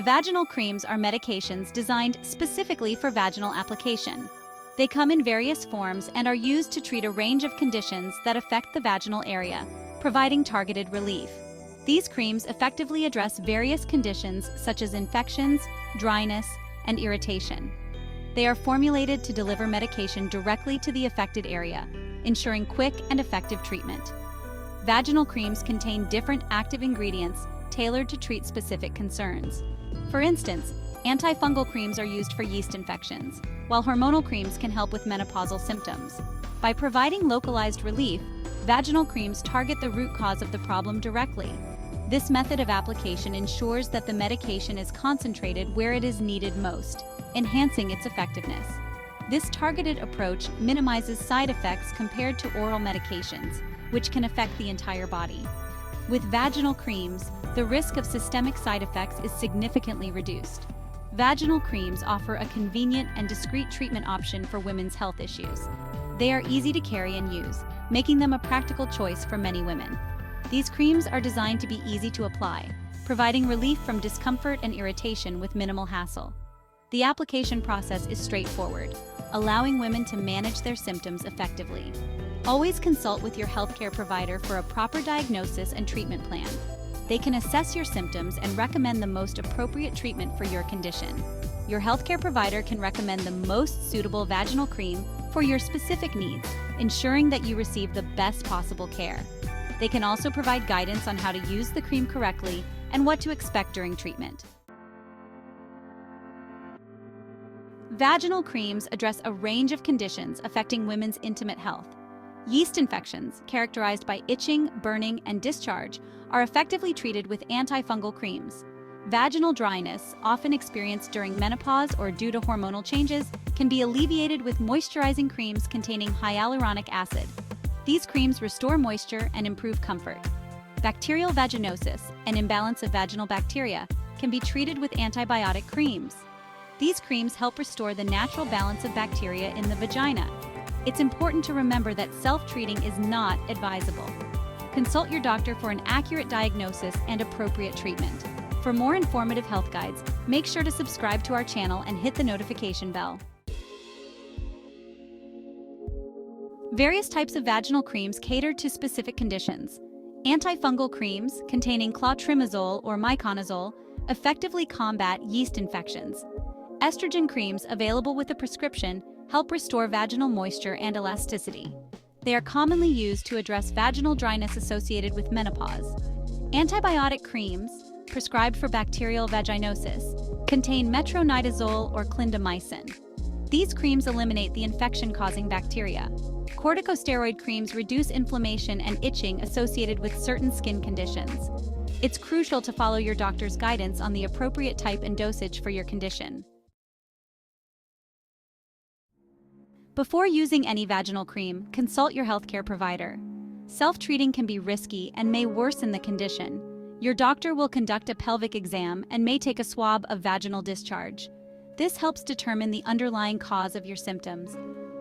Vaginal creams are medications designed specifically for vaginal application. They come in various forms and are used to treat a range of conditions that affect the vaginal area, providing targeted relief. These creams effectively address various conditions such as infections, dryness, and irritation. They are formulated to deliver medication directly to the affected area, ensuring quick and effective treatment. Vaginal creams contain different active ingredients tailored to treat specific concerns. For instance, antifungal creams are used for yeast infections, while hormonal creams can help with menopausal symptoms. By providing localized relief, vaginal creams target the root cause of the problem directly. This method of application ensures that the medication is concentrated where it is needed most, enhancing its effectiveness. This targeted approach minimizes side effects compared to oral medications, which can affect the entire body. With vaginal creams, the risk of systemic side effects is significantly reduced. Vaginal creams offer a convenient and discreet treatment option for women's health issues. They are easy to carry and use, making them a practical choice for many women. These creams are designed to be easy to apply, providing relief from discomfort and irritation with minimal hassle. The application process is straightforward, allowing women to manage their symptoms effectively. Always consult with your healthcare provider for a proper diagnosis and treatment plan. They can assess your symptoms and recommend the most appropriate treatment for your condition. Your healthcare provider can recommend the most suitable vaginal cream for your specific needs, ensuring that you receive the best possible care. They can also provide guidance on how to use the cream correctly and what to expect during treatment. Vaginal creams address a range of conditions affecting women's intimate health. Yeast infections, characterized by itching, burning, and discharge, are effectively treated with antifungal creams. Vaginal dryness, often experienced during menopause or due to hormonal changes, can be alleviated with moisturizing creams containing hyaluronic acid. These creams restore moisture and improve comfort. Bacterial vaginosis, an imbalance of vaginal bacteria, can be treated with antibiotic creams. These creams help restore the natural balance of bacteria in the vagina. It's important to remember that self-treating is not advisable. Consult your doctor for an accurate diagnosis and appropriate treatment. For more informative health guides, make sure to subscribe to our channel and hit the notification bell. Various types of vaginal creams cater to specific conditions. Antifungal creams, containing clotrimazole or miconazole, effectively combat yeast infections. Estrogen creams, available with a prescription, help restore vaginal moisture and elasticity. They are commonly used to address vaginal dryness associated with menopause. Antibiotic creams, prescribed for bacterial vaginosis, contain metronidazole or clindamycin. These creams eliminate the infection-causing bacteria. Corticosteroid creams reduce inflammation and itching associated with certain skin conditions. It's crucial to follow your doctor's guidance on the appropriate type and dosage for your condition. Before using any vaginal cream, consult your healthcare provider. Self-treating can be risky and may worsen the condition. Your doctor will conduct a pelvic exam and may take a swab of vaginal discharge. This helps determine the underlying cause of your symptoms.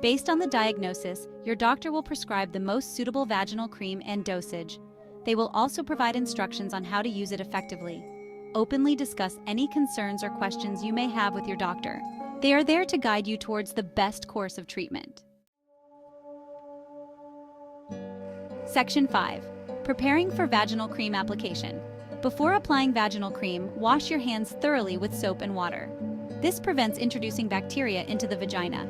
Based on the diagnosis, your doctor will prescribe the most suitable vaginal cream and dosage. They will also provide instructions on how to use it effectively. Openly discuss any concerns or questions you may have with your doctor. They are there to guide you towards the best course of treatment. Section 5. Preparing for vaginal cream application. Before applying vaginal cream, wash your hands thoroughly with soap and water. This prevents introducing bacteria into the vagina.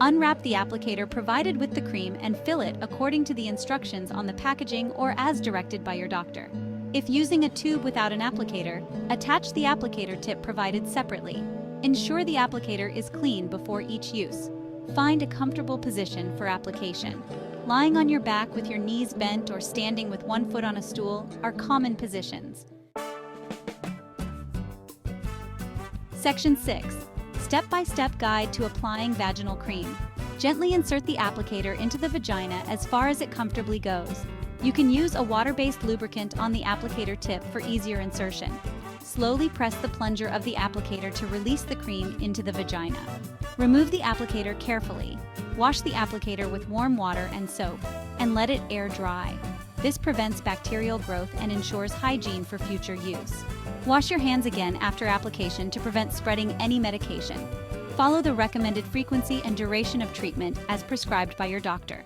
Unwrap the applicator provided with the cream and fill it according to the instructions on the packaging or as directed by your doctor. If using a tube without an applicator, attach the applicator tip provided separately. Ensure the applicator is clean before each use. Find a comfortable position for application. Lying on your back with your knees bent or standing with one foot on a stool are common positions. Section 6. Step-by-step guide to applying vaginal cream. Gently insert the applicator into the vagina as far as it comfortably goes. You can use a water-based lubricant on the applicator tip for easier insertion. Slowly press the plunger of the applicator to release the cream into the vagina. Remove the applicator carefully. Wash the applicator with warm water and soap, and let it air dry. This prevents bacterial growth and ensures hygiene for future use. Wash your hands again after application to prevent spreading any medication. Follow the recommended frequency and duration of treatment as prescribed by your doctor.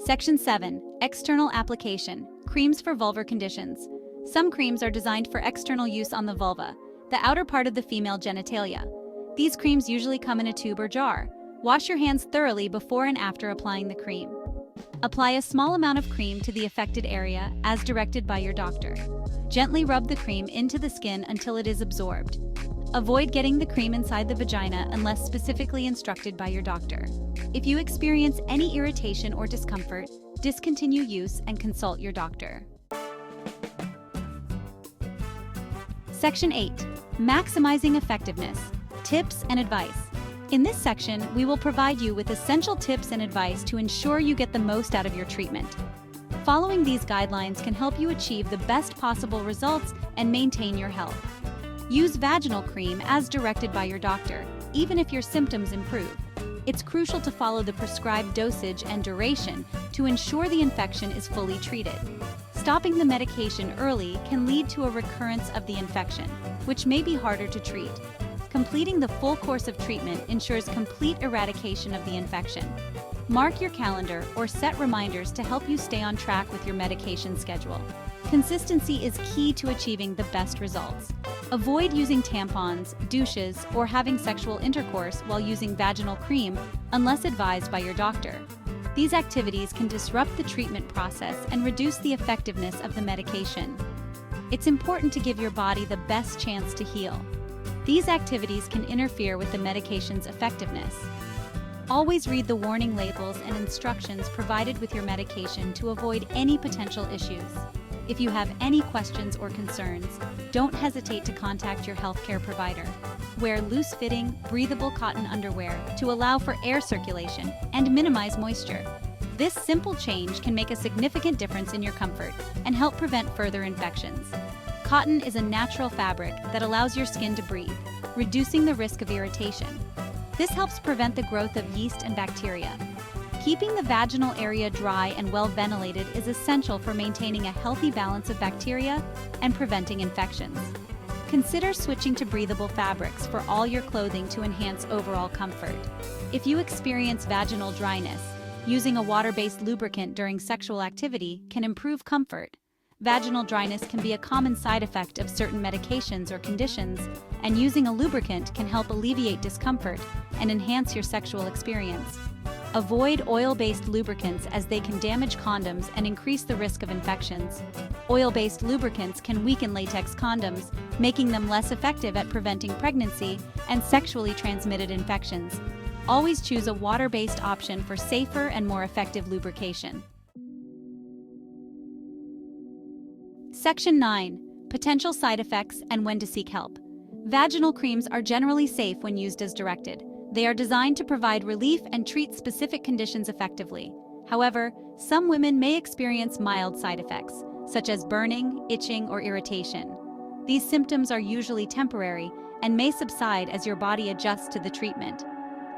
Section 7. External application. Creams for vulvar conditions. Some creams are designed for external use on the vulva, the outer part of the female genitalia. These creams usually come in a tube or jar. Wash your hands thoroughly before and after applying the cream. Apply a small amount of cream to the affected area as directed by your doctor. Gently rub the cream into the skin until it is absorbed. Avoid getting the cream inside the vagina unless specifically instructed by your doctor. If you experience any irritation or discomfort, discontinue use and consult your doctor. Section 8. Maximizing effectiveness. Tips and advice. In this section, we will provide you with essential tips and advice to ensure you get the most out of your treatment. Following these guidelines can help you achieve the best possible results and maintain your health. Use vaginal cream as directed by your doctor, even if your symptoms improve. It's crucial to follow the prescribed dosage and duration to ensure the infection is fully treated. Stopping the medication early can lead to a recurrence of the infection, which may be harder to treat. Completing the full course of treatment ensures complete eradication of the infection. Mark your calendar or set reminders to help you stay on track with your medication schedule. Consistency is key to achieving the best results. Avoid using tampons, douches, or having sexual intercourse while using vaginal cream unless advised by your doctor. These activities can disrupt the treatment process and reduce the effectiveness of the medication. It's important to give your body the best chance to heal. These activities can interfere with the medication's effectiveness. Always read the warning labels and instructions provided with your medication to avoid any potential issues. If you have any questions or concerns, don't hesitate to contact your healthcare provider. Wear loose-fitting, breathable cotton underwear to allow for air circulation and minimize moisture. This simple change can make a significant difference in your comfort and help prevent further infections. Cotton is a natural fabric that allows your skin to breathe, reducing the risk of irritation. This helps prevent the growth of yeast and bacteria. Keeping the vaginal area dry and well ventilated is essential for maintaining a healthy balance of bacteria and preventing infections. Consider switching to breathable fabrics for all your clothing to enhance overall comfort. If you experience vaginal dryness, using a water-based lubricant during sexual activity can improve comfort. Vaginal dryness can be a common side effect of certain medications or conditions, and using a lubricant can help alleviate discomfort and enhance your sexual experience. Avoid oil-based lubricants as they can damage condoms and increase the risk of infections. Oil-based lubricants can weaken latex condoms, making them less effective at preventing pregnancy and sexually transmitted infections. Always choose a water-based option for safer and more effective lubrication. Section 9. Potential side effects and when to seek help. Vaginal creams are generally safe when used as directed. They are designed to provide relief and treat specific conditions effectively. However, some women may experience mild side effects, such as burning, itching, or irritation. These symptoms are usually temporary and may subside as your body adjusts to the treatment.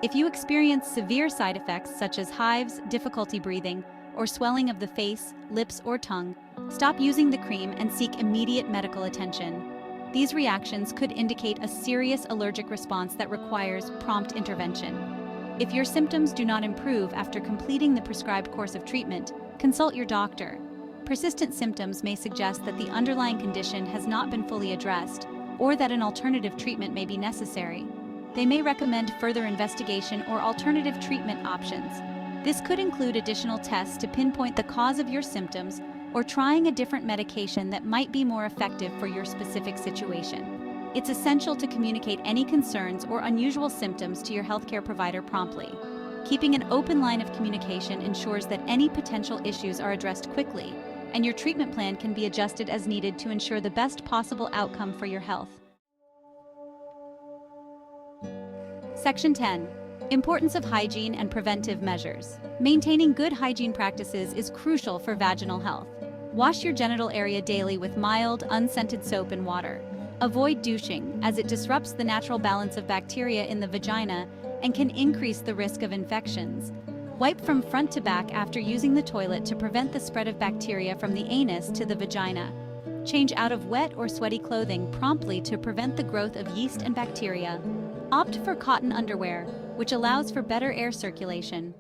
If you experience severe side effects such as hives, difficulty breathing, or swelling of the face, lips, or tongue, stop using the cream and seek immediate medical attention. These reactions could indicate a serious allergic response that requires prompt intervention. If your symptoms do not improve after completing the prescribed course of treatment, consult your doctor. Persistent symptoms may suggest that the underlying condition has not been fully addressed, or that an alternative treatment may be necessary. They may recommend further investigation or alternative treatment options. This could include additional tests to pinpoint the cause of your symptoms or trying a different medication that might be more effective for your specific situation. It's essential to communicate any concerns or unusual symptoms to your healthcare provider promptly. Keeping an open line of communication ensures that any potential issues are addressed quickly, and your treatment plan can be adjusted as needed to ensure the best possible outcome for your health. Section 10. Importance of hygiene and preventive measures. Maintaining good hygiene practices is crucial for vaginal health. Wash your genital area daily with mild, unscented soap and water. Avoid douching, as it disrupts the natural balance of bacteria in the vagina and can increase the risk of infections. Wipe from front to back after using the toilet to prevent the spread of bacteria from the anus to the vagina. Change out of wet or sweaty clothing promptly to prevent the growth of yeast and bacteria. Opt for cotton underwear, which allows for better air circulation.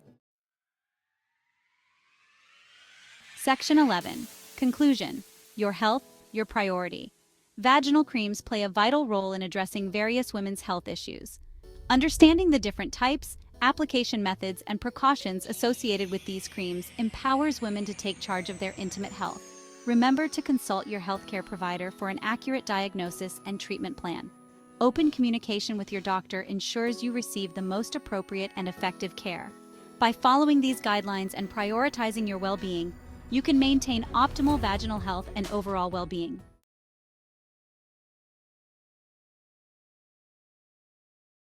Section 11. Conclusion. Your health, your priority. Vaginal creams play a vital role in addressing various women's health issues. Understanding the different types, application methods, and precautions associated with these creams empowers women to take charge of their intimate health. Remember to consult your healthcare provider for an accurate diagnosis and treatment plan. Open communication with your doctor ensures you receive the most appropriate and effective care. By following these guidelines and prioritizing your well-being, you can maintain optimal vaginal health and overall well-being.